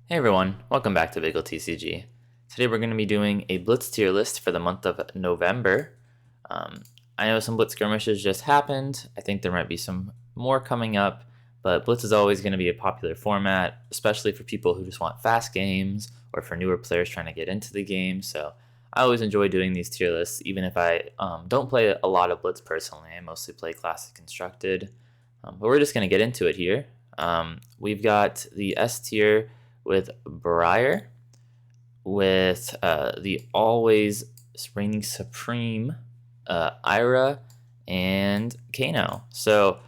Hey everyone, welcome back to bageltcg. Today we're going to be doing a Blitz tier list for the month of November. Um, I know some Blitz skirmishes just happened. I think there might be some more coming up, but Blitz is always going to be a popular format, especially for people who just want fast games or for newer players trying to get into the game. So I always enjoy doing these tier lists, even if I don't play a lot of Blitz personally. I mostly play Classic Constructed, but we're just going to get into it here. We've got the S tier with Briar, with the always reigning supreme Ira, and Kano. So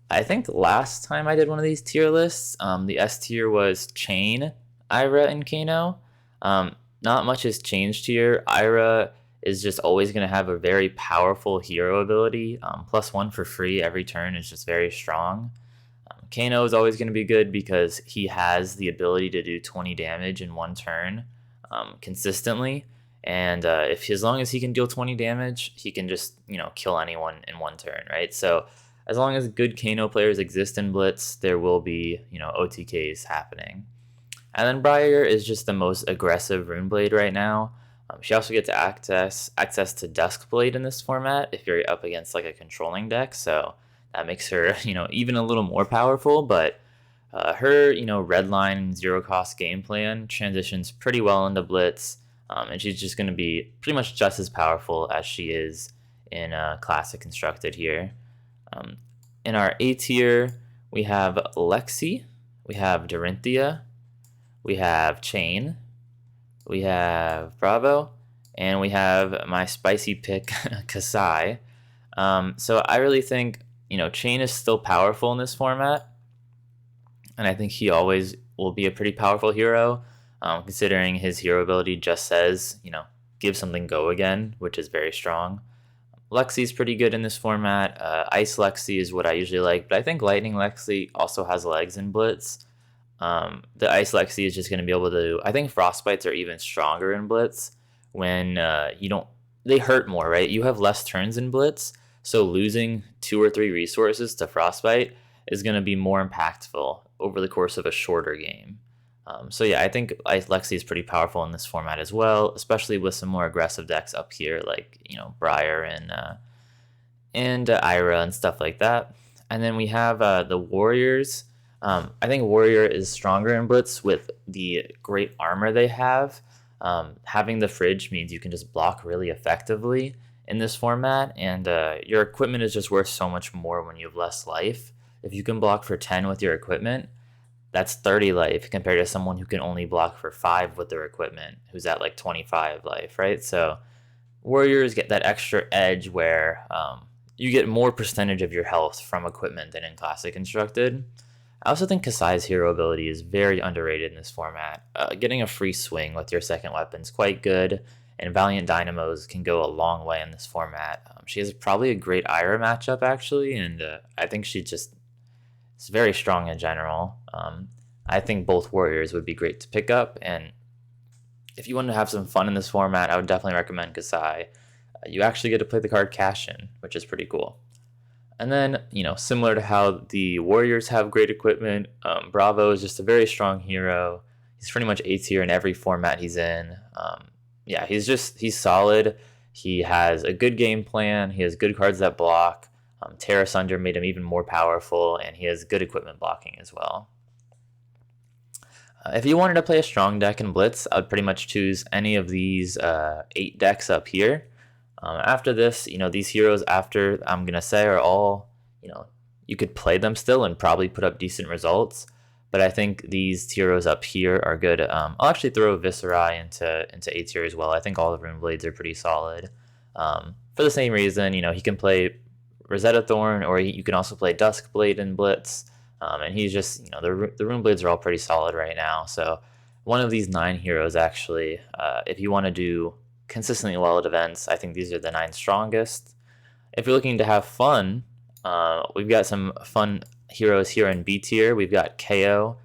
I think last time I did one of these tier lists, the S tier was Chain, Ira, and Kano. Not much has changed here. Ira is just always going to have a very powerful hero ability. +1 for free every turn is just very strong. Kano is always going to be good because he has the ability to do 20 damage in one turn consistently. And as long as he can deal 20 damage, he can just kill anyone in one turn, right? So as long as good Kano players exist in Blitz, there will be OTKs happening. And then Briar is just the most aggressive Runeblade right now. She also gets access to Duskblade in this format if you're up against like a controlling deck. So that makes her, even a little more powerful. But her, red line zero cost game plan transitions pretty well into Blitz, and she's just going to be pretty much just as powerful as she is in Classic Constructed here. In our A tier, we have Lexi, we have Dorinthia, we have Chain, we have Bravo, and we have my spicy pick, Kasai. So I really think Chain is still powerful in this format, and I think he always will be a pretty powerful hero, considering his hero ability just says, give something go again, which is very strong. Lexi's pretty good in this format. Ice Lexi is what I usually like, but I think Lightning Lexi also has legs in Blitz. The Ice Lexi is just going to be able to, I think Frostbites are even stronger in Blitz when they hurt more, right? You have less turns in Blitz, so losing 2 or 3 resources to Frostbite is going to be more impactful over the course of a shorter game. So yeah, I think Lexi is pretty powerful in this format as well, especially with some more aggressive decks up here, like Briar and Ira and stuff like that. And then we have the Warriors. I think Warrior is stronger in Blitz with the great armor they have. Having the fridge means you can just block really effectively in this format, and your equipment is just worth so much more when you have less life. If you can block for 10 with your equipment, that's 30 life compared to someone who can only block for 5 with their equipment, who's at like 25 life, right? So Warriors get that extra edge where you get more percentage of your health from equipment than in Classic Constructed. I also think Kasai's hero ability is very underrated in this format. Getting a free swing with your second weapon is quite good, and Valiant Dynamos can go a long way in this format. She has probably a great Ira matchup, actually, and I think she just is very strong in general. I think both Warriors would be great to pick up, and if you want to have some fun in this format, I would definitely recommend Kasai. You actually get to play the card Cash In, which is pretty cool. And then, similar to how the Warriors have great equipment, Bravo is just a very strong hero. He's pretty much A tier in every format he's in. Yeah, he's solid. He has a good game plan. He has good cards that block. Terra Sunder made him even more powerful, and he has good equipment blocking as well. If you wanted to play a strong deck in Blitz, I would pretty much choose any of these 8 decks up here. After this, these heroes after I'm going to say are all, you could play them still and probably put up decent results. But I think these heroes up here are good. I'll actually throw Viserai into A tier as well. I think all the Runeblades are pretty solid. For the same reason, he can play Rosetta Thorn, or you can also play Duskblade in Blitz. And he's just, the Runeblades are all pretty solid right now. So one of these 9 heroes, actually, if you want to do consistently well at events, I think these are the 9 strongest. If you're looking to have fun, we've got some fun heroes here in B tier. We've got KO,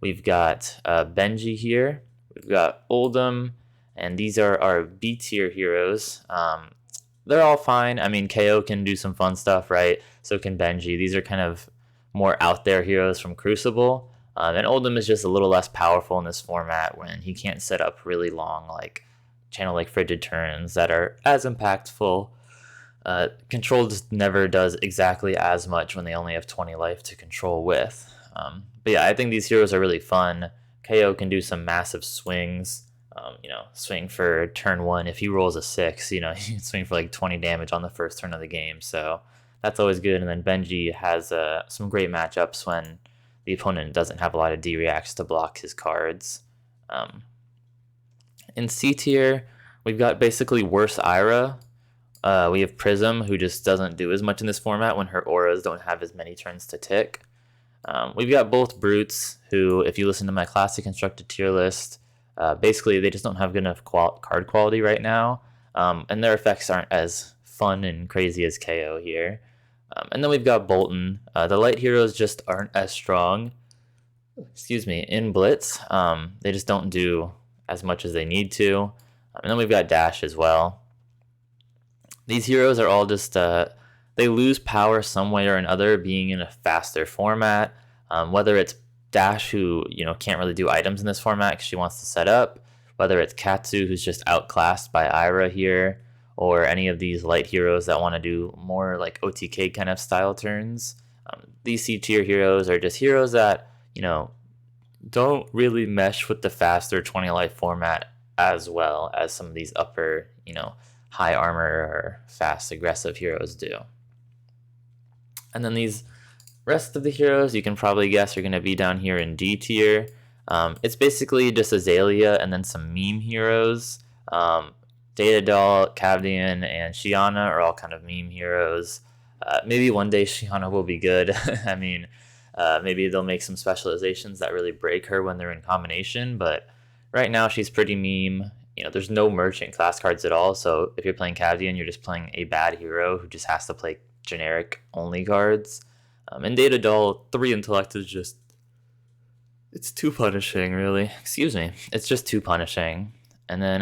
we've got Benji here, we've got Oldham, and these are our B tier heroes. They're all fine. I mean, KO can do some fun stuff, right? So can Benji. These are kind of more out there heroes from Crucible. And Oldhim is just a little less powerful in this format when he can't set up really long like channel like frigid turns that are as impactful. Control just never does exactly as much when they only have 20 life to control with. But yeah, I think these heroes are really fun. KO can do some massive swings. Swing for turn 1. If he rolls a 6, he can swing for like 20 damage on the first turn of the game. So that's always good. And then Benji has some great matchups when the opponent doesn't have a lot of D-reacts to block his cards. In C tier, we've got basically worse Ira. We have Prism, who just doesn't do as much in this format when her auras don't have as many turns to tick. We've got both Brutes, who, if you listen to my Classic Constructed tier list, basically they just don't have good enough card quality right now, and their effects aren't as fun and crazy as KO here. And then we've got Bolton. The light heroes just aren't as strong, in Blitz. They just don't do as much as they need to. And then we've got Dash as well. These heroes are all just, they lose power some way or another being in a faster format, whether it's Dash, who can't really do items in this format because she wants to set up, whether it's Katsu, who's just outclassed by Ira here, or any of these light heroes that want to do more like OTK kind of style turns. These C tier heroes are just heroes that don't really mesh with the faster 20 life format as well as some of these upper high armor or fast aggressive heroes do. And then these rest of the heroes you can probably guess are going to be down here in D tier. It's basically just Azalea and then some meme heroes. Data Doll, Cavdian, and Shiana are all kind of meme heroes. Maybe one day Shiana will be good. I mean, maybe they'll make some specializations that really break her when they're in combination, but right now she's pretty meme. There's no merchant class cards at all, so if you're playing Cavdian, you're just playing a bad hero who just has to play generic only cards. And Data Doll, 3 intellect is just, it's too punishing, really. It's just too punishing. And then,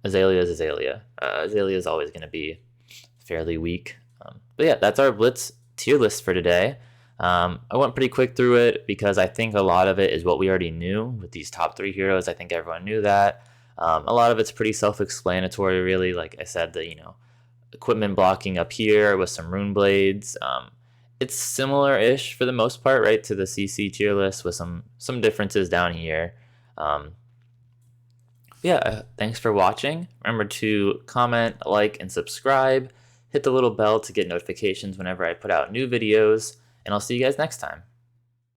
Azalea is Azalea. Azalea is always going to be fairly weak. But yeah, that's our Blitz tier list for today. I went pretty quick through it because I think a lot of it is what we already knew with these top 3 heroes. I think everyone knew that. A lot of it's pretty self-explanatory, really. Like I said, the equipment blocking up here with some rune blades. It's similar-ish for the most part, right, to the CC tier list with some differences down here. Thanks for watching. Remember to comment, like, and subscribe. Hit the little bell to get notifications whenever I put out new videos, and I'll see you guys next time.